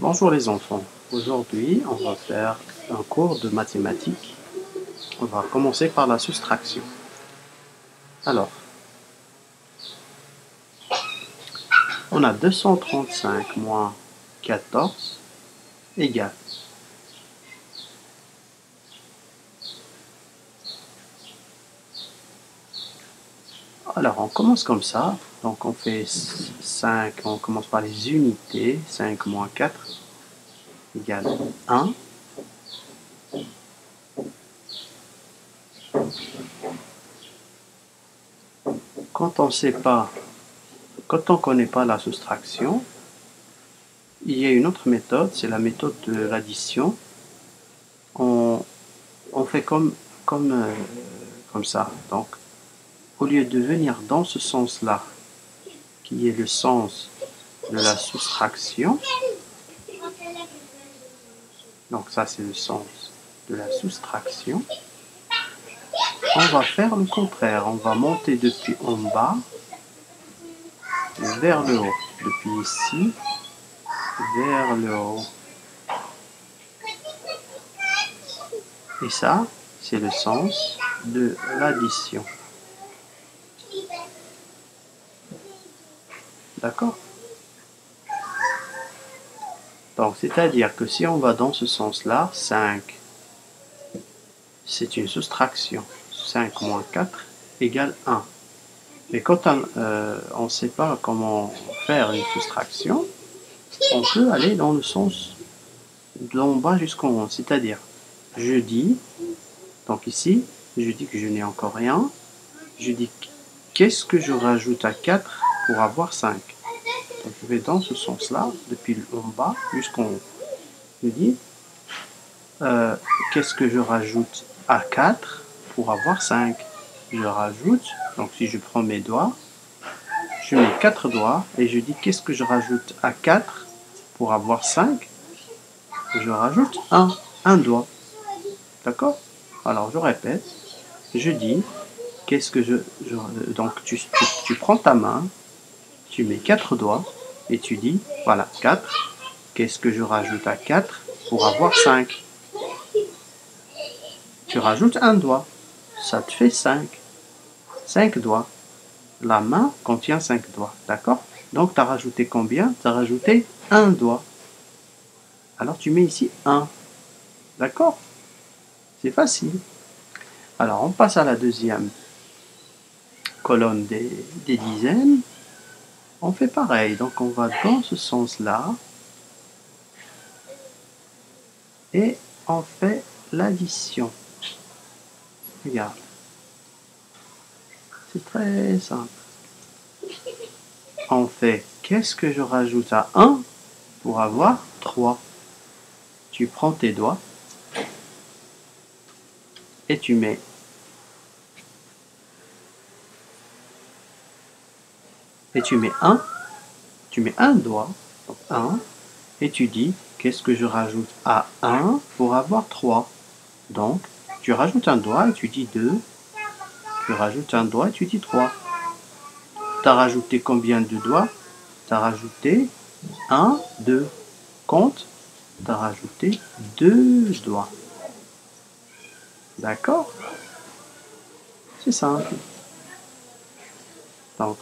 Bonjour les enfants, aujourd'hui on va faire un cours de mathématiques. On va commencer par la soustraction. Alors, on a 235 moins 14 égale. Alors on commence comme ça, donc on fait 5, on commence par les unités, 5 moins 4 égale 1. Quand on ne connaît pas la soustraction, il y a une autre méthode, c'est la méthode de l'addition. On fait comme ça. Donc, au lieu de venir dans ce sens-là, qui est le sens de la soustraction, donc ça c'est le sens de la soustraction, on va faire le contraire. On va monter depuis en bas vers le haut. Depuis ici, vers le haut. Et ça, c'est le sens de l'addition. D'accord? Donc, c'est-à-dire que si on va dans ce sens-là, 5, c'est une soustraction. 5 moins 4 égale 1. Mais quand on ne sait pas comment faire une soustraction, on peut aller dans le sens d'en bas jusqu'en haut. C'est-à-dire, je dis, donc ici, je dis que je n'ai encore rien. Je dis, qu'est-ce que je rajoute à 4 pour avoir 5? Donc je vais dans ce sens-là, depuis en bas jusqu'en haut. Je dis, qu'est-ce que je rajoute à 4 pour avoir 5? Je rajoute, donc si je prends mes doigts, je mets 4 doigts et je dis qu'est-ce que je rajoute à 4 pour avoir 5? Je rajoute un doigt. D'accord? Alors je répète, je dis qu'est-ce que donc tu prends ta main, tu mets 4 doigts et tu dis voilà 4, qu'est-ce que je rajoute à 4 pour avoir 5? Tu rajoutes un doigt, ça te fait 5. 5 doigts. La main contient 5 doigts, d'accord? Donc, tu as rajouté combien? Tu as rajouté un doigt. Alors, tu mets ici 1. D'accord? C'est facile. Alors, on passe à la deuxième colonne des dizaines. On fait pareil. Donc, on va dans ce sens-là. Et on fait l'addition. Regarde. C'est très simple. On fait, qu'est-ce que je rajoute à 1 pour avoir 3? Tu prends tes doigts et tu mets tu mets un doigt, donc 1, et tu dis, qu'est-ce que je rajoute à 1 pour avoir 3? Donc, tu rajoutes un doigt et tu dis 2, tu rajoutes un doigt et tu dis 3. Tu as rajouté combien de doigts? Tu as rajouté 1, 2. Compte, tu as rajouté 2 doigts. D'accord? C'est simple. Donc,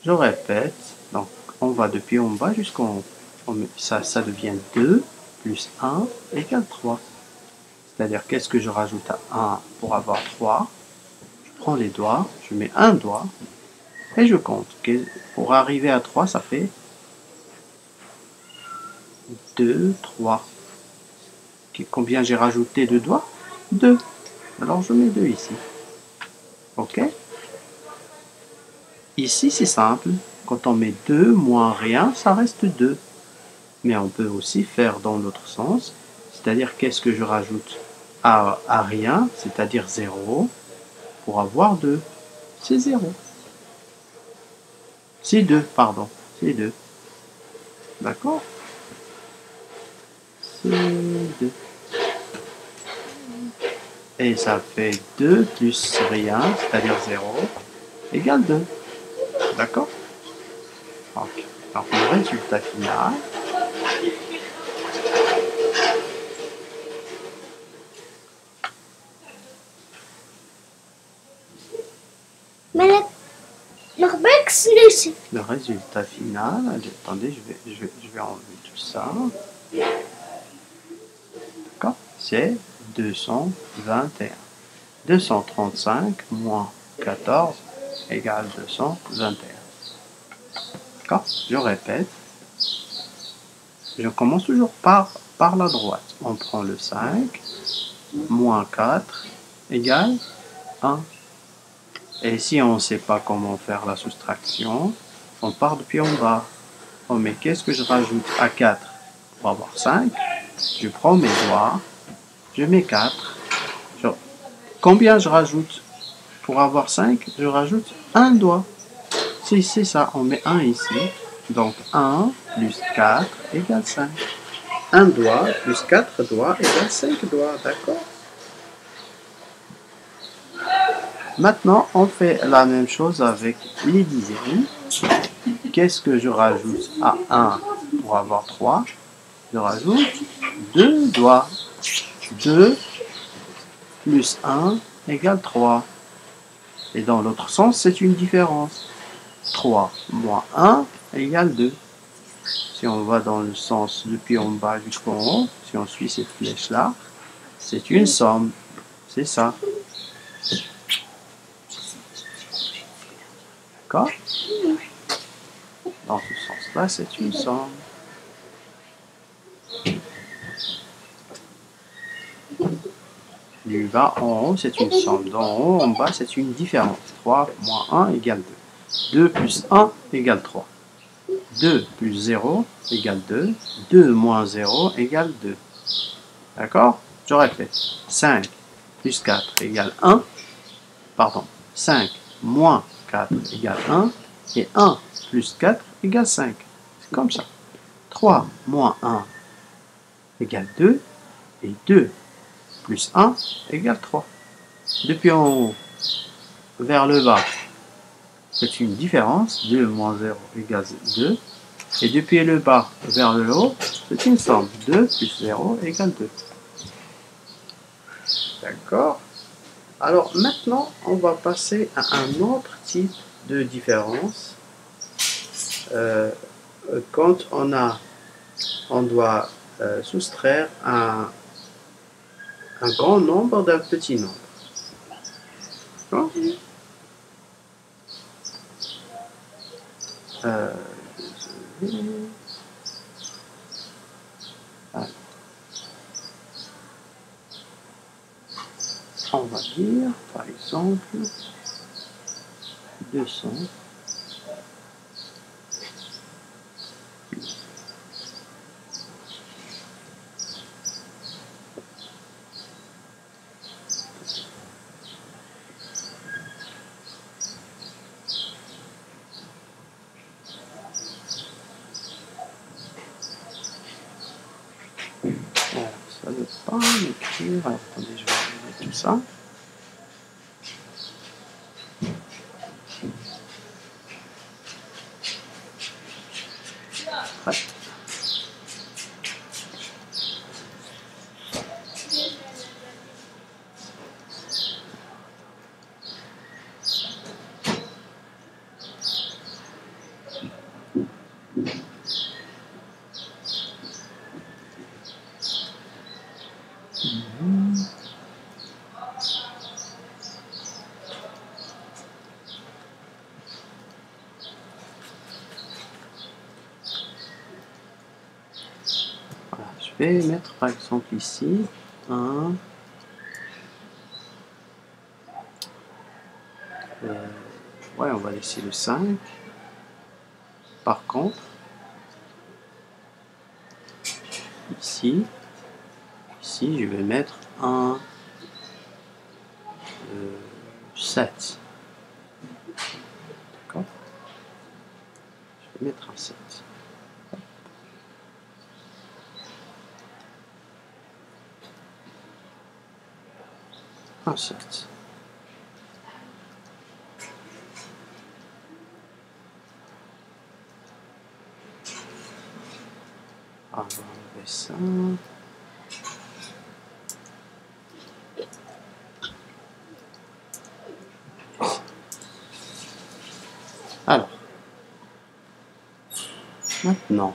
je répète. Donc, on va depuis en bas jusqu'en haut. Ça devient 2 plus 1 égale 3. C'est-à-dire, qu'est-ce que je rajoute à 1 pour avoir 3? Je prends les doigts, je mets un doigt et je compte. Pour arriver à 3, ça fait 2, 3. Combien j'ai rajouté de doigts? 2. Alors, je mets 2 ici. OK? Ici, c'est simple. Quand on met 2 moins rien, ça reste 2. Mais on peut aussi faire dans l'autre sens. C'est-à-dire, qu'est-ce que je rajoute à rien, c'est-à-dire 0, pour avoir 2? C'est 0. C'est 2, pardon. C'est 2. D'accord? C'est 2. Et ça fait 2 plus rien, c'est-à-dire 0, égale 2. D'accord? Ok. Donc, le résultat final, Mais le Bex, Le résultat final, attendez, je vais enlever tout ça. D'accord? C'est 221. 235 moins 14 égale 221. D'accord? Je répète. Je commence toujours par la droite. On prend le 5, moins 4 égale 1. Et si on ne sait pas comment faire la soustraction, on part depuis en bas. Oh, mais qu'est-ce que je rajoute à 4 pour avoir 5? Je prends mes doigts, je mets 4. Combien je rajoute pour avoir 5? Je rajoute un doigt. C'est ça, on met 1 ici. Donc 1 plus 4 égale 5. Un doigt plus 4 doigts égale 5 doigts, d'accord? Maintenant, on fait la même chose avec les dizaines. Qu'est-ce que je rajoute à 1 pour avoir 3? Je rajoute 2 doigts. 2 plus 1 égale 3. Et dans l'autre sens, c'est une différence. 3 moins 1 égale 2. Si on va dans le sens depuis en bas jusqu'en haut, si on suit cette flèche-là, c'est une somme. C'est ça. D'accord? Dans ce sens-là, c'est une somme. Du bas en haut, c'est une somme. D'en haut en bas, c'est une différence. 3 moins 1 égale 2. 2 plus 1 égale 3. 2 plus 0 égale 2. 2 moins 0 égale 2. D'accord? Je répète. 5 plus 4 égale 1. Pardon. 5 moins 4 égale 1. Et 1 plus 4 égale 5. C'est comme ça. 3 moins 1 égale 2. Et 2 plus 1 égale 3. Depuis en haut vers le bas, c'est une différence. 2 moins 0 égale 2. Et depuis le bas vers le haut, c'est une somme. 2 plus 0 égale 2. D'accord? Alors maintenant, on va passer à un autre type de différence. Quand on doit soustraire un grand nombre d'un petit nombre. D'accord? On va dire, par exemple, 200. Alors, ça ne veut pas m'écrire. Alors, attendez, je vais enlever tout ça. Ouais. Voilà, je vais mettre par exemple ici 1. Ouais, on va laisser le 5. Par contre, ici, je vais mettre un 7. D'accord? Je vais mettre un 7. Un 7. On va enlever ça. Alors, maintenant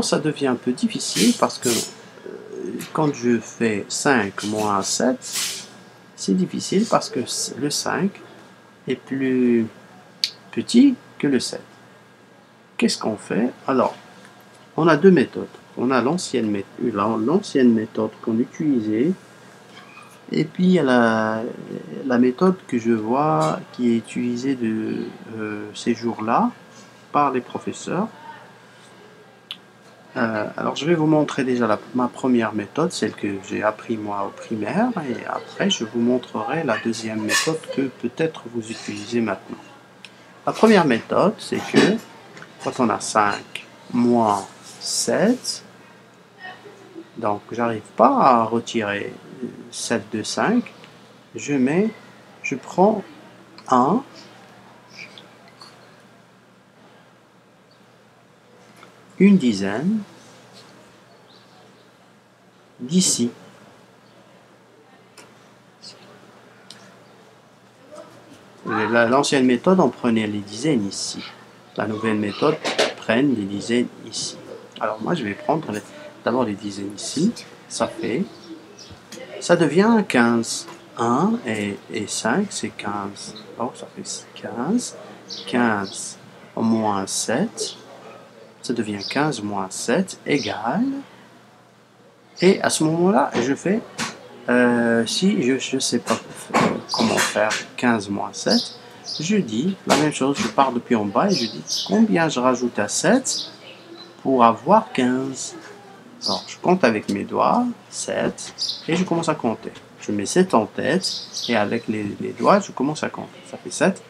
ça devient un peu difficile parce que quand je fais 5 moins 7, c'est difficile parce que le 5 est plus petit que le 7. Qu'est-ce qu'on fait? Alors, on a deux méthodes. On a l'ancienne méthode qu'on utilisait, et puis il y a la méthode que je vois qui est utilisée de ces jours-là par les professeurs. Alors je vais vous montrer déjà ma première méthode, celle que j'ai appris moi au primaire, et après je vous montrerai la deuxième méthode que peut-être vous utilisez maintenant. La première méthode, c'est que quand on a 5 moins 7, donc j'arrive pas à retirer 7 de 5, je prends 1, une dizaine d'ici. L'ancienne méthode, on prenait les dizaines ici. La nouvelle méthode, prenne les dizaines ici. Alors moi, je vais prendre d'abord les dizaines ici. Ça devient 15. 1 et 5, c'est 15. Alors, ça fait 15. 15 moins 7, ça devient 15 moins 7 égale. Et à ce moment-là, je fais, si je ne sais pas comment faire 15 moins 7, je dis la même chose, je pars depuis en bas et je dis combien je rajoute à 7 pour avoir 15. Alors, je compte avec mes doigts, 7, et je commence à compter. Je mets 7 en tête, et avec les doigts, je commence à compter. Ça fait 7,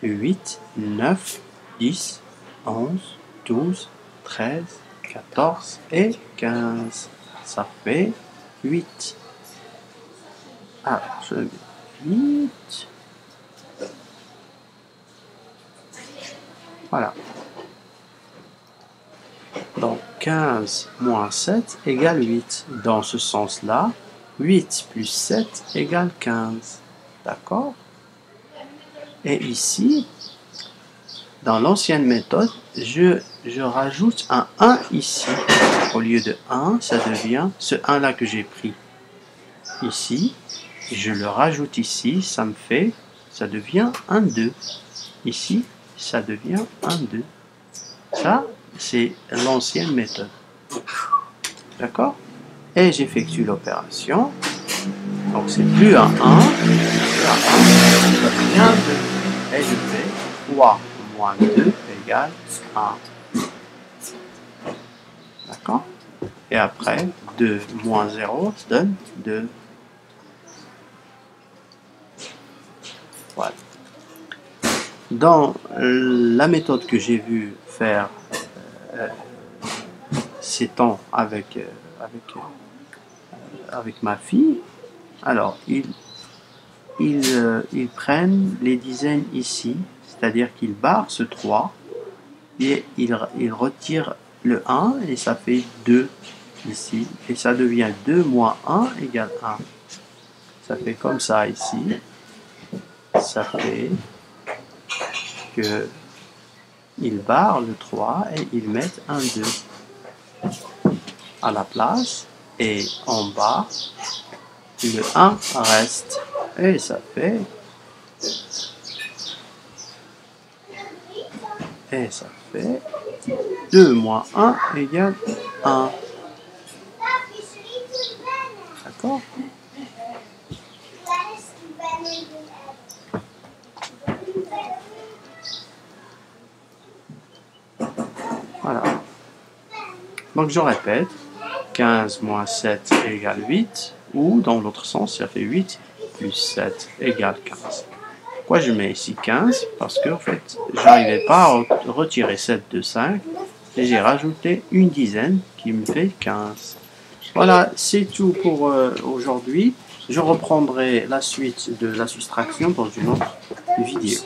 8, 9, 10, 11, 12, 13, 14 et 15. Ça fait 8. Alors, je mets 8. Voilà. Donc, 15 moins 7 égale 8. Dans ce sens-là, 8 plus 7 égale 15. D'accord? Et ici, dans l'ancienne méthode, je rajoute un 1 ici. Au lieu de 1, ça devient ce 1-là que j'ai pris ici. Je le rajoute ici, ça devient un 2. Ici, ça devient un 2. Ça, c'est l'ancienne méthode. D'accord? Et j'effectue l'opération. Donc, c'est plus un 1, ça devient un 2. Et je fais 3 moins 2 égale 1. D'accord? Et après, 2 moins 0 donne 2. Voilà. Dans la méthode que j'ai vu faire ces temps avec ma fille, alors ils prennent les dizaines ici, c'est-à-dire qu'ils barrent ce 3 et ils retirent le 1 et ça fait 2 ici, et ça devient 2 moins 1 égale 1. Ça fait comme ça ici. Ça fait que ils barrent le 3 et ils mettent un 2 à la place, et en bas le 1 reste, et ça fait 2 moins 1 égale 1. D'accord? Voilà. Donc je répète, 15 moins 7 égale 8, ou dans l'autre sens, ça fait 8 plus 7 égale 15. Pourquoi je mets ici 15? Parce que en fait, j'arrivais pas à retirer 7 de 5, et j'ai rajouté une dizaine qui me fait 15. Voilà, c'est tout pour aujourd'hui. Je reprendrai la suite de la soustraction dans une autre vidéo.